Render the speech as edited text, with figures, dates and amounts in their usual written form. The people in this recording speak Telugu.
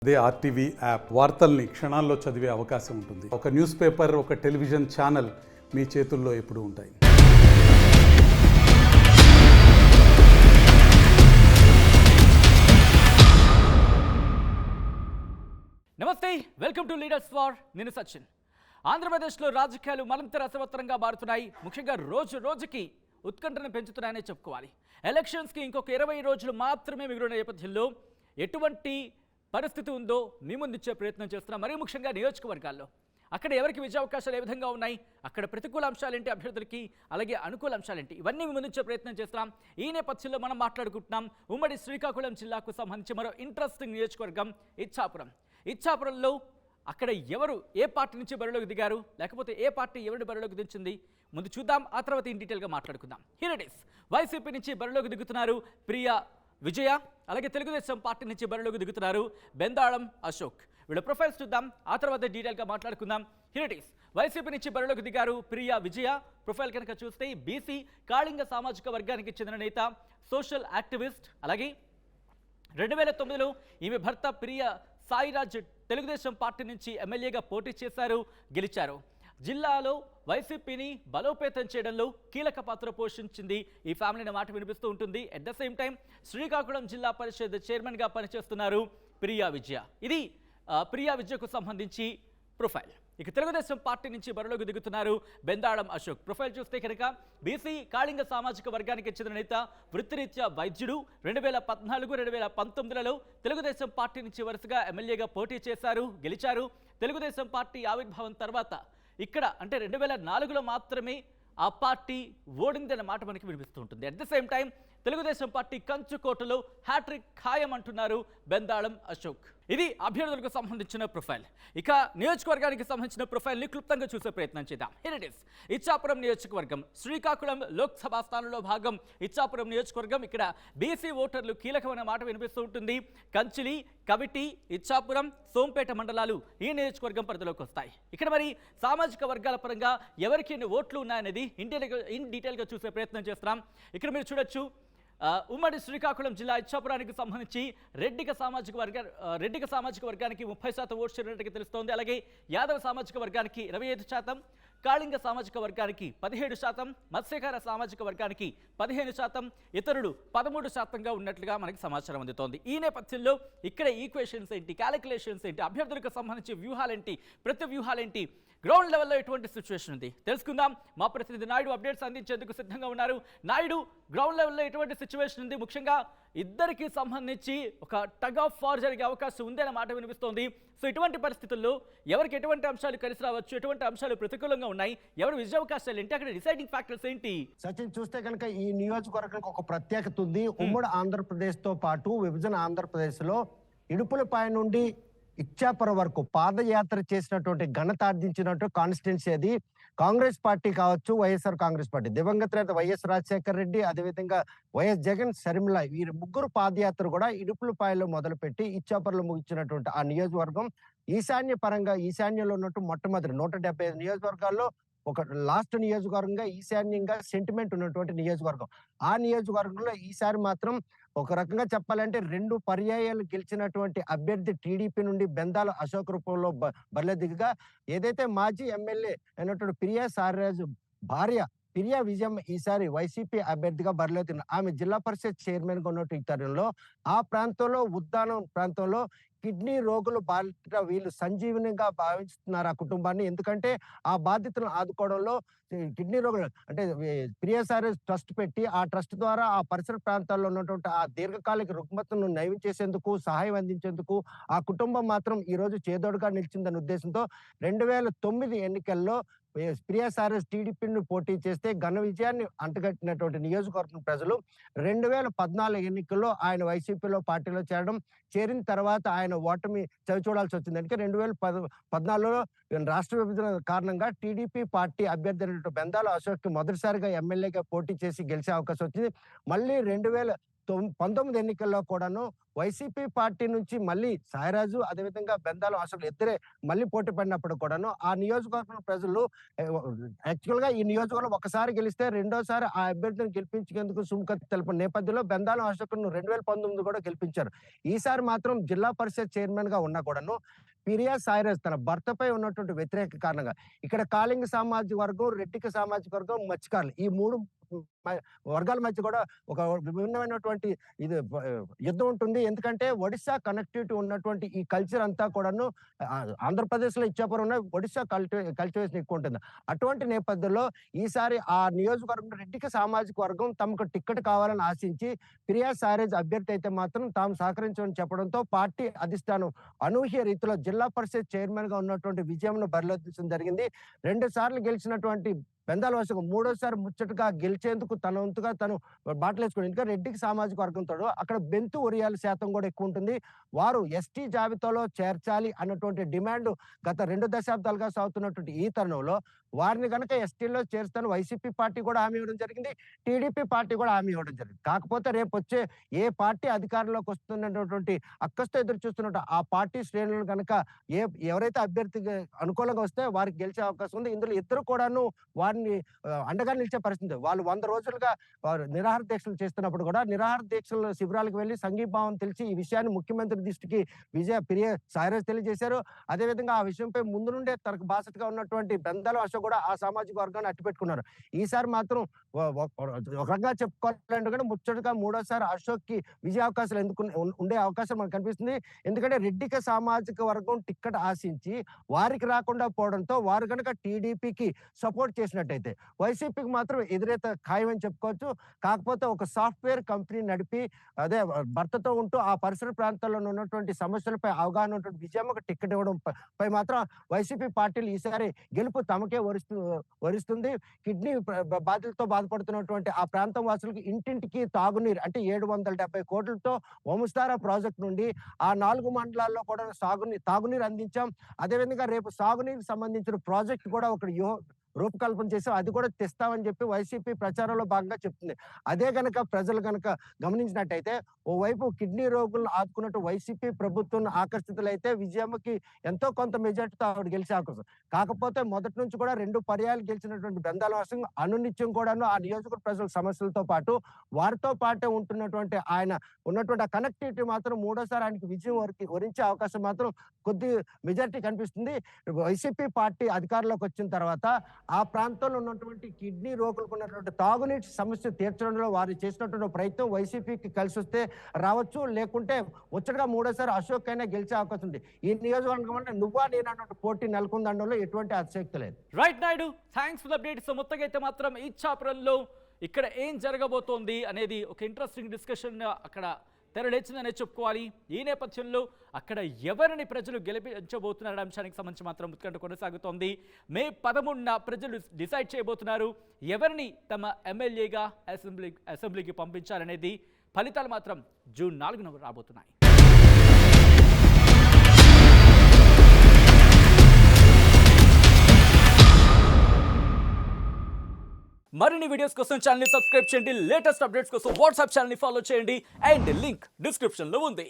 అదే ఆర్టీవీ యాప్ వార్తల్ని క్షణాల్లో చదివే అవకాశం ఉంటుంది. ఒక న్యూస్ పేపర్, ఒక టెలివిజన్ ఛానల్ మీ చేతుల్లో ఎప్పుడూ ఉంటాయి. నమస్తే, వెల్కమ్ టు లీడర్స్ ఫార్. నేను సచిన్. ఆంధ్రప్రదేశ్లో రాజకీయాలు మరింత రసవత్తరంగా మారుతున్నాయి. ముఖ్యంగా రోజు రోజుకి ఉత్కంఠను పెంచుతున్నాయనే చెప్పుకోవాలి. ఎలక్షన్స్కి ఇంకొక 20 రోజులు మాత్రమే మిగిలిన నేపథ్యంలో ఎటువంటి పరిస్థితి ఉందో మీ ముందుచ్చే ప్రయత్నం చేస్తున్నాం. మరీ ముఖ్యంగా నియోజకవర్గాల్లో అక్కడ ఎవరికి విజయావకాశాలు ఏ విధంగా ఉన్నాయి, అక్కడ ప్రతికూల అంశాలేంటి అభ్యర్థులకి, అలాగే అనుకూల అంశాలేంటి, ఇవన్నీ మీ ముందుంచే ప్రయత్నం చేస్తున్నాం. ఈ నేపథ్యంలో మనం మాట్లాడుకుంటున్నాం ఉమ్మడి శ్రీకాకుళం జిల్లాకు సంబంధించి మరో ఇంట్రెస్టింగ్ నియోజకవర్గం ఇచ్చాపురంలో అక్కడ ఎవరు ఏ పార్టీ నుంచి బరిలోకి దిగారు, లేకపోతే ఏ పార్టీ ఎవరిని బరిలోకి దించింది ముందు చూద్దాం. ఆ తర్వాత ఇన్ డీటెయిల్గా మాట్లాడుకుందాం. Here it is. వైసీపీ నుంచి బరిలోకి దిగుతున్నారు ప్రియా విజయ, అలాగే తెలుగుదేశం పార్టీ నుంచి బరిలోకి దిగుతున్నారు బెందాళం అశోక్. వీళ్ళ ప్రొఫైల్స్ చూద్దాం, ఆ తర్వాత డీటెయిల్గా మాట్లాడుకుందాం. Here it is. వైసీపీ నుంచి బరిలోకి దిగారు ప్రియా విజయ. ప్రొఫైల్ కనుక చూస్తే బీసీ కాళింగ సామాజిక వర్గానికి చెందిన నేత, సోషల్ యాక్టివిస్ట్. అలాగే 2009లో ఈమె భర్త ప్రియ సాయిరాజ్ తెలుగుదేశం పార్టీ నుంచి ఎమ్మెల్యేగా పోటీ చేశారు, గెలిచారు. జిల్లాలో వైసీపీని బలోపేతం చేయడంలో కీలక పాత్ర పోషించింది ఈ ఫ్యామిలీ మాట వినిపిస్తూ ఉంటుంది. At the same time Srikakulam జిల్లా పరిషత్ చైర్మన్గా పనిచేస్తున్నారు ప్రియా విజయ. ఇది ప్రియా విజయకు సంబంధించి ప్రొఫైల్. ఇక తెలుగుదేశం పార్టీ నుంచి బరిలోకి దిగుతున్నారు బెందాళం అశోక్. ప్రొఫైల్ చూస్తే కనుక బీసీ కాళింగ సామాజిక వర్గానికి చెందిన నేత, వృత్తిరీత్యా వైద్యుడు. 2014-2019లలో తెలుగుదేశం పార్టీ నుంచి వరుసగా ఎమ్మెల్యేగా పోటీ చేశారు, గెలిచారు. తెలుగుదేశం పార్టీ ఆవిర్భావం తర్వాత ఇక్కడ అంటే 2004లో మాత్రమే ఆ పార్టీ ఓడిందన్న మాట మనకి వినిపిస్తూ ఉంటుంది. At the same time Telugu Desam party కంచుకోటలో హ్యాట్రిక్ ఖాయం అంటున్నారు బెందాళం అశోక్. ఇది అభ్యర్థులకు సంబంధించిన ప్రొఫైల్. ఇక నియోజకవర్గానికి సంబంధించిన ప్రొఫైల్ని క్లుప్తంగా చూసే ప్రయత్నం చేద్దాం. Here it is. ఇచ్చాపురం నియోజకవర్గం శ్రీకాకుళం లోక్సభ స్థానంలో భాగం ఇచ్చాపురం నియోజకవర్గం. ఇక్కడ బీసీ ఓటర్లు కీలకమైన మాట వినిపిస్తూ ఉంటుంది. కంచిలి, కవిటి, ఇచ్చాపురం, సోంపేట మండలాలు ఈ నియోజకవర్గం పరిధిలోకి వస్తాయి. ఇక్కడ మరి సామాజిక వర్గాల పరంగా ఎవరికి ఎన్ని ఓట్లు ఉన్నాయనేది ఇన్ డీటెయిల్గా చూసే ప్రయత్నం చేస్తున్నాం. ఇక్కడ మీరు చూడొచ్చు, ఉమ్మడి శ్రీకాకుళం జిల్లా ఇచ్చాపురానికి సంబంధించి రెడ్డిక సామాజిక వర్గానికి 30% ఓట్స్ చేరినట్టుగా తెలుస్తోంది. అలాగే యాదవ సామాజిక వర్గానికి 25%, కాళింగ సామాజిక వర్గానికి 17%, మత్స్యకార సామాజిక వర్గానికి 15%, ఇతరులు 13%గా ఉన్నట్లుగా మనకి సమాచారం అందుతోంది. ఈ నేపథ్యంలో ఇక్కడ ఈక్వేషన్స్ ఏంటి, క్యాలిక్యులేషన్స్ ఏంటి, అభ్యర్థులకు సంబంధించి వ్యూహాలేంటి, ప్రతి వ్యూహాలేంటి, గ్రౌండ్ లెవెల్లో ఎటువంటి సిచ్యువేషన్ ఉంది తెలుసుకుందాం. మా ప్రతినిధి నాయుడు అప్డేట్స్ అందించేందుకు సిద్ధంగా ఉన్నారు. నాయుడు, గ్రౌండ్ లెవెల్లో ఎటువంటి సిచ్యువేషన్ ఉంది, ముఖ్యంగా ఇద్దరికి సంబంధించి ఒక టగ్ ఆఫ్ వార్ జరిగే అవకాశం ఉంది అనే మాట వినిపిస్తోంది. సో ఇటువంటి పరిస్థితుల్లో ఎవరికి ఎటువంటి అంశాలు కలిసి రావచ్చు, ఎటువంటి అంశాలు ప్రతికూలంగా ఉన్నాయి, ఎవరు విజయావకాశాలు ఏంటి, అక్కడ డిసైడింగ్ ఫ్యాక్టర్స్ ఏంటి? సచిన్, చూస్తే కనుక ఈ నియోజకవర్గానికి ఒక ప్రత్యేకత ఉంది. ఉమ్మడి ఆంధ్రప్రదేశ్ తో పాటు విభజన ఆంధ్రప్రదేశ్ లో ఇడుపులపై నుండి ఇచ్చాపురం వరకు పాదయాత్ర చేసినటువంటి ఘనత ఆర్జించినట్టు కాన్స్టిట్యున్సీ అది. కాంగ్రెస్ పార్టీ కావచ్చు, వైఎస్ఆర్ కాంగ్రెస్ పార్టీ, దివంగత నేత వైఎస్ రాజశేఖర రెడ్డి, అదేవిధంగా వైఎస్ జగన్, షర్మిల, వీరి ముగ్గురు పాదయాత్ర కూడా ఇడుపులపాయలో మొదలుపెట్టి ఇచ్చాపురంలో ముగించినటువంటి ఆ నియోజకవర్గం ఈశాన్య పరంగా ఈశాన్యంలో ఉన్నట్టు మొట్టమొదటి 175 నియోజకవర్గాల్లో ఒక లాస్ట్ నియోజకవర్గంగా ఈశాన్యంగా సెంటిమెంట్ ఉన్నటువంటి నియోజకవర్గం. ఆ నియోజకవర్గంలో ఈసారి మాత్రం ఒక రకంగా చెప్పాలంటే 2 పర్యాయాలు గెలిచినటువంటి అభ్యర్థి టీడీపీ నుండి బెందాల అశోక్ రూపంలో బరిలో దిగగా, ఏదైతే మాజీ ఎమ్మెల్యే అయినటువంటి ప్రియా సాయిరాజ్ భార్య ప్రియా విజయం ఈసారి వైసీపీ అభ్యర్థిగా బరిలో దిగిన ఆమె జిల్లా పరిషత్ చైర్మన్ గా ఉన్నటువంటి తరుణంలో ఆ ప్రాంతంలో ఉద్దానం ప్రాంతంలో కిడ్నీ రోగులు బాధిత వీళ్ళు సంజీవనిగా భావిస్తున్నారు ఆ కుటుంబాన్ని. ఎందుకంటే ఆ బాధితులను ఆదుకోవడంలో కిడ్నీ రోగులు అంటే ప్రియసారి ట్రస్ట్ పెట్టి ఆ ట్రస్ట్ ద్వారా ఆ పరిసర ప్రాంతాల్లో ఉన్నటువంటి ఆ దీర్ఘకాలిక రుగ్మతను నయం చేసేందుకు, సహాయం అందించేందుకు ఆ కుటుంబం మాత్రం ఈ రోజు చేదోడుగా నిలిచిందన్న ఉద్దేశంతో 2009 ఎన్నికల్లో ప్రియా సారస్ టీడీపీని పోటీ చేస్తే ఘన విజయాన్ని అంటగట్టినటువంటి నియోజకవర్గం ప్రజలు 2014 ఎన్నికల్లో ఆయన వైసీపీలో పార్టీలో చేరిన తర్వాత ఆయన ఓటమి చవి చూడాల్సి వచ్చింది. అందుకే 2014లో రాష్ట్ర విభజన కారణంగా టీడీపీ పార్టీ అభ్యర్థి అయినటువంటి బెందాల అశోక్ మొదటిసారిగా ఎమ్మెల్యేగా పోటీ చేసి గెలిచే అవకాశం వచ్చింది. మళ్ళీ 19 ఎన్నికల్లో కూడాను వైసీపీ పార్టీ నుంచి మళ్ళీ సాయిరాజు అదేవిధంగా బెందాలం అసలు ఇద్దరే మళ్ళీ పోటీ పడినప్పుడు కూడాను ఆ నియోజకవర్గం ప్రజలు యాక్చువల్ గా ఈ నియోజకవర్గం ఒకసారి గెలిస్తే రెండోసారి ఆ అభ్యర్థిని గెలిపించేందుకు సుముఖత తెలిపిన నేపథ్యంలో బెందాలం అశోక్ను 2019 కూడా గెలిపించారు. ఈసారి మాత్రం జిల్లా పరిషత్ చైర్మన్ గా ఉన్నా కూడాను పిరియా సాయిరాజ్ తన భర్తపై ఉన్నటువంటి వ్యతిరేక కారణంగా ఇక్కడ కాళింగ సామాజిక వర్గం, రెడ్డిక సామాజిక వర్గం, మత్స్యకారులు ఈ 3 వర్గాల మధ్య కూడా ఒక విభిన్నమైనటువంటి ఇది యుద్ధం ఉంటుంది. ఎందుకంటే ఒడిశా కనెక్టివిటీ ఉన్నటువంటి ఈ కల్చర్ అంతా కూడాను ఆంధ్రప్రదేశ్ లో ఇచ్చాపురం ఉన్న ఒడిశా కల్టివేషన్ ఎక్కువ ఉంటుంది. అటువంటి నేపథ్యంలో ఈసారి ఆ నియోజకవర్గం రెడ్డిక సామాజిక వర్గం తమకు టికెట్ కావాలని ఆశించి పిరియా సాయిరాజ్ అభ్యర్థి అయితే మాత్రం తాము సహకరించమని చెప్పడంతో పార్టీ అధిష్టానం అనూహ్య రీతిలో జిల్లా పరిషత్ చైర్మన్ గా ఉన్నటువంటి విజయంను బరిలోపించడం జరిగింది. 2 సార్లు గెలిచినటువంటి బెందాల అశోక్ మూడోసారి ముచ్చటగా గెలిచేందుకు తన వంతుగా తను బాటలేసుకుని, ఎందుకంటే రెడ్డికి సామాజిక వర్గంతో అక్కడ బెంతు ఒరియాల శాతం కూడా ఎక్కువ ఉంటుంది. వారు ఎస్టీ జాబితాలో చేర్చాలి అన్నటువంటి డిమాండ్ గత 2 దశాబ్దాలుగా సాగుతున్నటువంటి ఈ తరుణంలో వారిని కనుక ఎస్టీలో చేర్స్తాను వైసీపీ పార్టీ కూడా హామీ ఇవ్వడం జరిగింది, టీడీపీ పార్టీ కూడా హామీ ఇవ్వడం జరిగింది. కాకపోతే రేపు వచ్చే ఏ పార్టీ అధికారంలోకి వస్తున్నటువంటి అక్కస్తో ఎదురు చూస్తున్నట్టు ఆ పార్టీ శ్రేణులు కనుక ఎవరైతే అభ్యర్థికి అనుకూలంగా వస్తే వారికి గెలిచే అవకాశం ఉంది. ఇందులో ఇద్దరు కూడాను వారిని అండగా నిలిచే పరిస్థితి. వాళ్ళు 100 రోజులుగా వారు నిరాహార దీక్షలు చేస్తున్నప్పుడు కూడా నిరాహార దీక్షల శిబిరాలకు వెళ్లి సంఘీభావం తెలిసి ఈ విషయాన్ని ముఖ్యమంత్రి దృష్టికి పిరియా సాయిరాజ్ తెలియజేశారు. అదేవిధంగా ఆ విషయంపై ముందు నుండే తనకు బాసటగా ఉన్నటువంటి బెందాలం అశోక్ కూడా ఆ సామాజిక వర్గాన్ని అట్టిపెట్టుకున్నారు. ఈసారి మాత్రం ఒక రకంగా చెప్పుకోవాలంటే కూడా ముచ్చటగా 3వసారి అశోక్ కి విజయ అవకాశాలు ఎందుకు ఉండే అవకాశం మనకు కనిపిస్తుంది. ఎందుకంటే రెడ్డిక సామాజిక వర్గం టిక్కెట్ ఆశించి వారికి రాకుండా పోవడంతో వారు కనుక టీడీపీకి సపోర్ట్ చేసినట్టయితే వైసీపీకి మాత్రం ఎదురైతే ఖాయమని చెప్పుకోవచ్చు. కాకపోతే ఒక సాఫ్ట్వేర్ కంపెనీ నడిపి అదే భర్తతో ఉంటూ ఆ పరిసర ప్రాంతాల్లో ఉన్నటువంటి సమస్యలపై అవగాహన ఉన్నటువంటి విజయమ్మకు టిక్కెట్ ఇవ్వడం పై మాత్రం వైసీపీ పార్టీలు ఈసారి గెలుపు తమకే వరిస్తుంది. కిడ్నీ బాధలతో బాధపడుతున్నటువంటి ఆ ప్రాంతం వాసులకు ఇంటింటికి తాగునీరు అంటే 770 కోట్లతో వంశధార ప్రాజెక్ట్ నుండి ఆ 4 మండలాల్లో కూడా తాగునీరు అందించాం. అదేవిధంగా రేపు సాగునీరుకి సంబంధించిన ప్రాజెక్ట్ కూడా ఒకటి రూపకల్పన చేసాం, అది కూడా తెస్తామని చెప్పి వైసీపీ ప్రచారంలో భాగంగా చెప్తుంది. అదే గనక ప్రజలు గనక గమనించినట్టయితే ఓవైపు కిడ్నీ రోగులను ఆదుకున్నట్టు వైసీపీ ప్రభుత్వం ఆకర్షితులైతే విజయమ్మకి ఎంతో కొంత మెజార్టీతో ఆవిడ గెలిచే అవకాశం. కాకపోతే మొదటి నుంచి కూడా 2 పర్యాలు గెలిచినటువంటి బెందాల అశోక్ అనునిత్యం కూడాను ఆ నియోజకవర్గ ప్రజల సమస్యలతో పాటు వారితో పాటే ఉంటున్నటువంటి ఆయన ఉన్నటువంటి ఆ కనెక్టివిటీ మాత్రం 3వసారి ఆయనకి విజయం వరించే అవకాశం మాత్రం కొద్ది మెజార్టీ కనిపిస్తుంది. వైసీపీ పార్టీ అధికారంలోకి వచ్చిన తర్వాత ఆ ప్రాంతంలో ఉన్నటువంటి కిడ్నీ రోగులకు ఉన్నటువంటి తాగునీటి సమస్య తీర్చడంలో వారు చేసినటువంటి ప్రయత్నం వైసీపీకి కలిసి వస్తే రావచ్చు, లేకుంటే వచ్చడగా 3వసారి అశోక్ అయినా గెలిచే అవకాశం ఉంది. ఈ నియోజకవర్గం అంటే నువ్వా నేనన్నటువంటి పోటీ నెలకొందనడంలో ఎటువంటి అతిశక్తి లేదు. Right Naidu, thanks for the update. So మొత్తంగా అయితే మాత్రం ఇచ్చాపురంలో ఇక్కడ ఏం జరగబోతోంది అనేది ఒక ఇంట్రెస్టింగ్ డిస్కషన్ అక్కడ తెరలేచిందనే చెప్పుకోవాలి. ఈ నేపథ్యంలో అక్కడ ఎవరిని ప్రజలు గెలిపించబోతున్నారు అంశానికి సంబంధించి మాత్రం ఉత్కంఠ కొనసాగుతోంది. మే 13న ప్రజలు డిసైడ్ చేయబోతున్నారు ఎవరిని తమ ఎమ్మెల్యేగా అసెంబ్లీకి పంపించాలనేది. ఫలితాలు మాత్రం జూన్ 4న రాబోతున్నాయి. మరిన్ని వీడియోస్ కోసం ఛానల్ ని సబ్స్క్రైబ్ చేయండి. లేటెస్ట్ అప్డేట్స్ కోసం వాట్సాప్ ఛానల్ ని ఫాలో చేయండి. అండ్ లింక్ డిస్క్రిప్షన్ లో ఉంది.